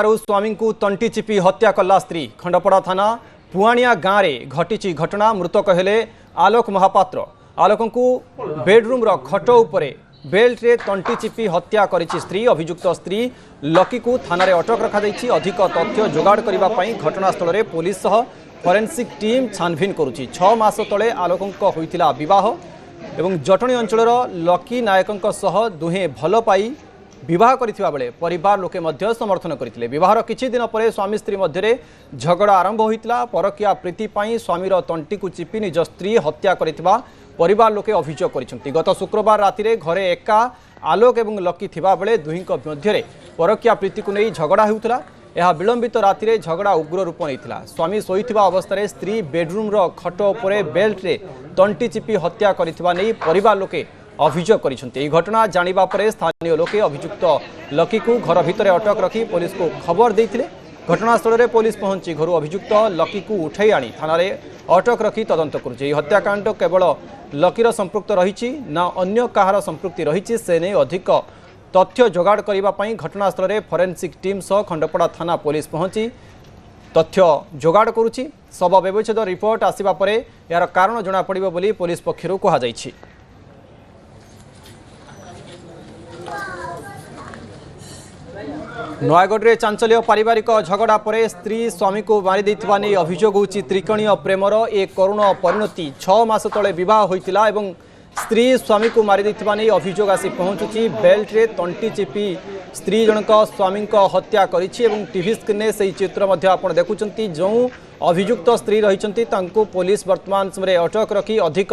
स्वामी को तंटी चिपी हत्या कला स्त्री। खंडपड़ा थाना पुआणिया गाँव में घटी घटना। मृतक हेले आलोक महापात्र। आलोक को बेडरूम खट उपरे बेल्ट रे तंटी चिपी हत्या करिछि स्त्री। अभियुक्त स्त्री लकी को थाना रे अटक रखा जाइछि। अधिक तथ्य जोगाड़ करबा पई घटनास्थल रे पुलिस सह फोरेंसिक टीम छानभिन करुछि। 6 मास तले आलोकंक होइतिला विवाह एवं जटणी अंचलर लकी नायकंक सह दुहे भल पाई विवाह करथिबा बेले परिवार लोके मध्य समर्थन करथिले। विवाहर किछि दिन परे स्वामी स्त्री मध्य झगड़ा आरंभ होइतिला। परकिया प्रीति पाई स्वामीर तंटी को चिपी निज स्त्री हत्या करथिबा परिवार लोके अभियोग करिसेंति। गत शुक्रवार राति घरे एका आलोक एवं लकी थिबा बेले दुहिंक मध्य परकिया प्रीति को नहीं झगड़ा होउतिला। यह विलंबित राति झगड़ा उग्र रूप नहीं। स्वामी शोइथिबा अवस्था स्त्री बेडरूम खट उपरे बेल्ट रे तंटी चिपी हत्या करथिबा नहीं परिवार लोके अभियोग करिसेंति। एही घटना जानिबा परे स्थानीय लोके अभियुक्त लकी को घर भितर अटक रखी पुलिस को खबर देइथिले। घटनास्थल में पुलिस पहुंची घर अभियुक्त लकी को उठाई आनी थाना रे अटक रखी तदंत करुछि। हत्याकांड केवल लकीर संपृक्त रही ना अन्य कहार संपृक्ति रही से नहीं अधिक तथ्य जोगाड़ करने घटनास्थल में फोरेंसिक टीम सह खंडपड़ा थाना पुलिस पहुंची तथ्य जोगाड़ करुछि। शव व्यवच्छेद रिपोर्ट आसिबा परे यार कारण जना पड़िबो बोली पुलिस पक्षरु कहा जाइछि। नयगढ़ में चांचल्य पारिवारिक झगड़ा पर स्त्री स्वामी को मारी देथिबा नै अभियोग होछि। त्रिकोणीय प्रेमर एक करुण परिणति। 6 मास तले विवाह होइतिला एवं स्त्री स्वामी को मारी देथिबा नै अभियोग आसी पहुंचुछि। बेल्ट रे तंटी चिपी स्त्री जनक स्वामी हत्या करिछि एवं टीवी स्क्रीन में सही चित्र मध्य आपण देखुचंती। जो अभियुक्त स्त्री रहिचंती तांको पुलिस वर्तमान समय अटक रखी अधिक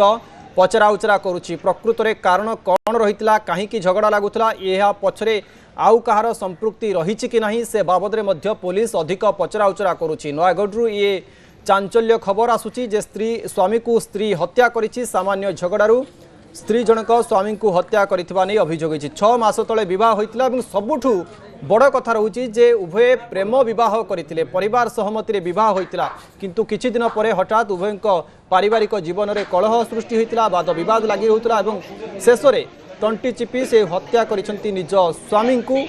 पचरा उचरा करुछि। प्रकृत रे कारण कौन रहितला काहेकि झगड़ा लागुतला यह पछरे आउ कहार संपृक्ति रही कि नहीं से बाबद में मध्य पुलिस अधिक पचरा उचरा करुछि। नयगढ़ ये चांचल्य खबर आसुची जे स्वामी को स्त्री हत्या करिछि। सामान्य झगड़ारू स्त्री जनक स्वामी को हत्या करिथिबा नै अभियोग होइछि। 6 मास तले विवाह होइतिला एवं सबुठु बड़ कथा रहुछि जे उभय प्रेम विवाह करथिले। परिवार सहमति रे विवाह होइतिला किंतु किछि दिन परे हठात उभयक पारिवारिक जीवन रे कलह सृष्टि होइतिला। वाद विवाद लागि होइतिला एवं शेष रे तंटी चिपी से हत्या करिसेंति निज स्वामी को।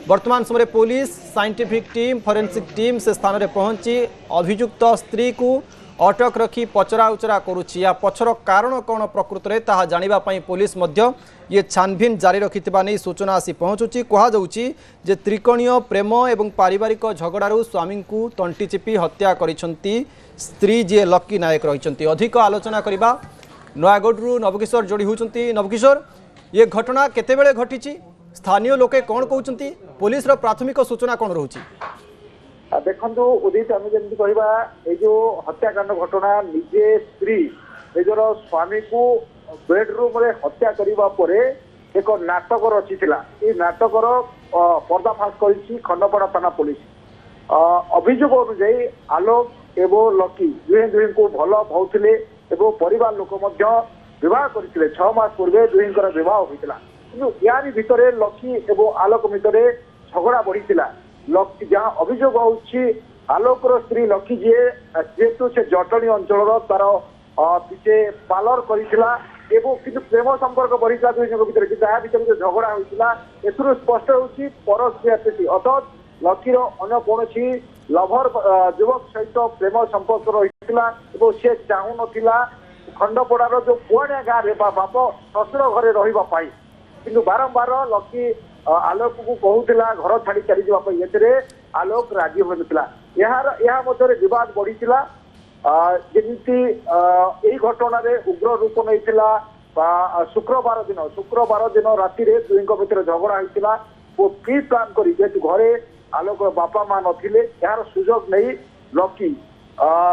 वर्तमान समय police scientific team forensic team से स्थान रे पहुंची अभियुक्त स्त्री को अटक रखी पचरा उचरा करुछि। या पछर कारण कौन प्रकृत में ताहा जानिबा पई पुलिस मध्य ये छानभिन जारी रखिथिबा नै सूचना आसी पहुंचुछि। कहा जाउछि जे त्रिकोणीय प्रेम एवं पारिवारिक झगड़ारू स्वामी को तंटी चिपी हत्या करिसेंति स्त्री जे लकी नायक रहिसेंति। अधिक आलोचना करिबा नयगढ़ नवकिशोर जोड़ी होउछंती। नवकिशोर ये घटना केतेबेले घटिछि स्थानीय लोके कौन कहउछंती पुलिस रो प्राथमिक सूचना कौन रहुछि? देखो उदित आम जमी कह जो हत्याकांड घटना निजे स्त्री निजर स्वामी को बेडरूम रे हत्या करने पर एक नाटक रचिला। ये नाटकर पर्दाफाश कर खंडपड़ा थाना पुलिस। अभियोग अनुजाई आलोक एवं लकी दुहे को भल पाउथिले एवं परिवार लोक विवाह करते। 6 मास पूर्वे दुहींकर विवाह होता कि यारी भितर लकी एवं आलोक भितर झगड़ा बढ़ीला। लकी जहाँ अभियोग होउछि आलोकर स्त्री लकी जेहेतु से जटणी अंचल तार पीछे पार्लर करिथिला एवं किंतु प्रेम संपर्क बढ़ीला दुई जन भितर कि जो झगड़ा होइतिला एथुरु स्पष्ट होउछि परस्पर प्रीति अर्थात लकीर अन्य कौनसी लभर युवक सहित प्रेम संपर्क रहितिला एवं से चाहू नथिला खंडपड़ार जो पुआणिया गाँव रे बाप शशुर घरे रहिबा पाई किंतु बारंबार लकी आलोक को कहूला घर छाड़ी चली जावाई। आलोक राजी हो नथिला। यह विवाद बढ़ीला जमी घटना उग्र रूप नहीं। शुक्रवार दिन राति दुई भितर झगड़ा होता वो प्री प्लान कर जेहेतु घरे आलोक बापा माँ नथिले यार सुजोग नहीं लकी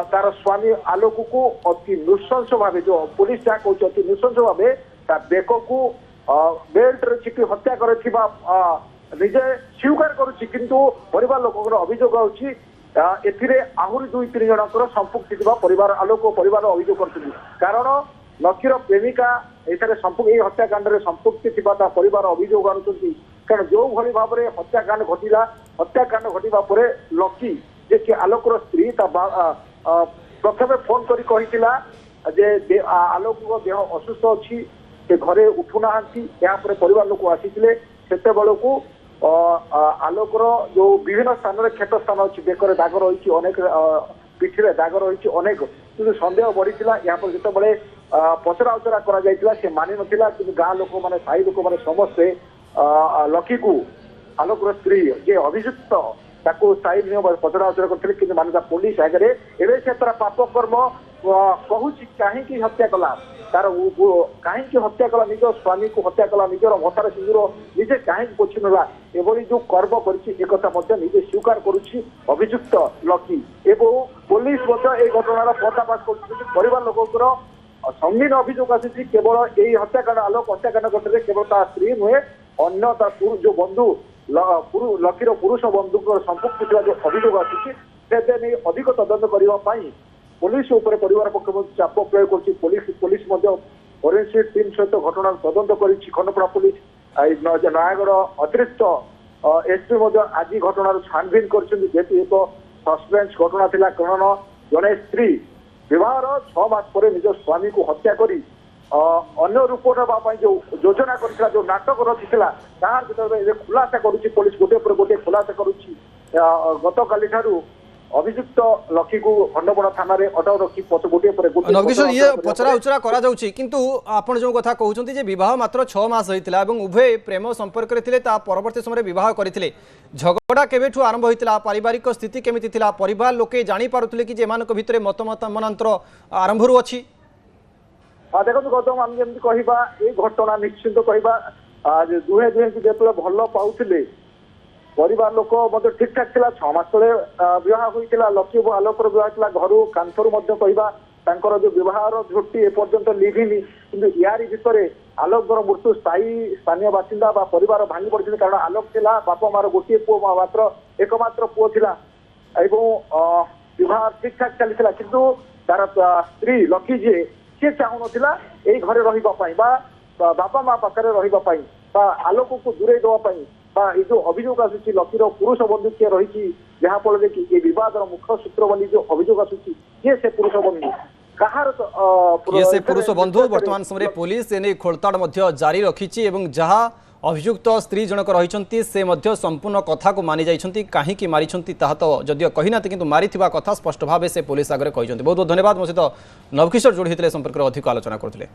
तार स्वामी आलोक को अति नृशंस भाव जो पुलिस जहाँ कहते अति नृशंस भाव बेक को बेल्ट रे चिपी हत्या करथिबा निजे स्वीकार करुछि किंतु परिवार लोककर अभियोग होछि एथिरे आहुरी 2-3 जनकर संपृक्ति थिबा परिवार आलोक परिवार अभियोग करथि। कारण लकीर प्रेमिका एथरे संपृक्ति ए हत्याकांड रे संपृक्ति थिबा ता परिवार अभियोग आनुछथि। कारण जो भली भाव रे हत्याकांड घटिबा परे लकी जे कि आलोकर स्त्री ता प्रथमे फोन करी कहितिला जे आलोक को देह असुस्थ अछि से घरे उठुना परिवार लोक आसी से आलोकर जो विभिन्न स्थान में क्षत स्थान अच्छी बेकर दाग रही अनेक पिठी दाग रही अनेक कि सन्देह बढ़ी यहाँ पर जिते पचरा उचरा कर मानि ना कि गाँ लोक मैंने साई लोक मैंने समस्ते लकी को आलोकर स्त्री जे अभियुक्त ताको साई नियम पचरा उचरा करते कि मानता पुलिस आगे एवं से तार पाप कर्म कहूँ कहीं हत्या कला तार कहीं हत्या कला निज स्वामी को हत्या कला निजर मथार सिंदूर निजे कहीं पोछि नेला एभली जो कर्म कर निजे स्वीकार करुच्ची अभियुक्त लकी एवं पुलिस घटनार पर्दाफाश कर लोकर संगीन अभियोग आसी केवल यही हत्याकांड आलोक हत्याकांड घटना केवल ता स्त्री नुहे अन्य जो बंधु लकीर पुरुष बंधु संपुक्ति जो अभियोग आसी अधिक तदंत करने पुलिस परिवार पक्ष चाप प्रयोग पुलिस फोरेंसिक टीम सहित घटना तदंत कर खंडपड़ा पुलिस नयागढ़ अतिरिक्त एसपी आज घटनार छानभिन कर एक सस्पेंस घटना थिला कारण जड़े स्त्री विवाहर 6 मास पर निज स्वामी को हत्या करी अन्य रूप नापी जो योजना कर जो नाटक रचिला तार खुलासा करुच्ची पुलिस गोटे पर गोटे खुलासा करुच्ची गत काली ठारू अभियुक्त लकी को खंडपड़ा थाना अटक रखी गोटे पर गोटे नवकिशोर ये पचरा उचरा करा जाउची किंतु आपण जो कथा कहउछंती जे विवाह मात्र 6 मास होइतिला एवं उभय प्रेम संपर्क रे थिले ता परवर्ती समय विवाह करथिले झगड़ा केबेठु आरंभ होइतिला पारिवारिक स्थिति केमिति थिला परिवार लोके जानि पारुथिले कि जे मानक भितरे मत मनांतर आरंभरु अछि देखो गौतम आम जमी कहवा ये घटना निश्चिंत कहवा दुहे दुहे की जो भल पाऊले परिवार लोक मत ठीक ठाक था 6 मास तले विवाह होता लकी और आलोकर विवाह घर कांथर जो विवाह झोटी एपर्यंत लिभिनी कि यारी भितर आलोकर मृत्यु स्थानीय बासिंदा परिवार भांगी पड़ी कारण आलोक था बापा मार गोटे पुओ मात्र एकमात्र पुओ था विवाह ठीक ठाक चली किंतु तार स्त्री लकी जी सी चाहू ना यही घरे रही बापा माँ पाखे रही आलोक को दूरे देवाई ये जो अभियोग आसूची लकीर पुरुष बंधु किए रही जहाँफल कि ये बद मुख्य सूत्र बोली जो अभियोग आसूची किए से पुरुष बंधु कहार किए से पुरुष बंधु वर्तमान समय पुलिस एने खोलताड़ जारी रखी जहाँ अभियुक्त स्त्री जनक रही से संपूर्ण कथा को मानि जाइछंती कहीं मारी तो जदियो कहीना किंतु मारी कथा स्पष्ट भाव से पुलिस आगे कही बहुत बहुत धन्यवाद मो सहित नवकिशोर जोड़ी होते संपर्क अधिक आलोचना करते।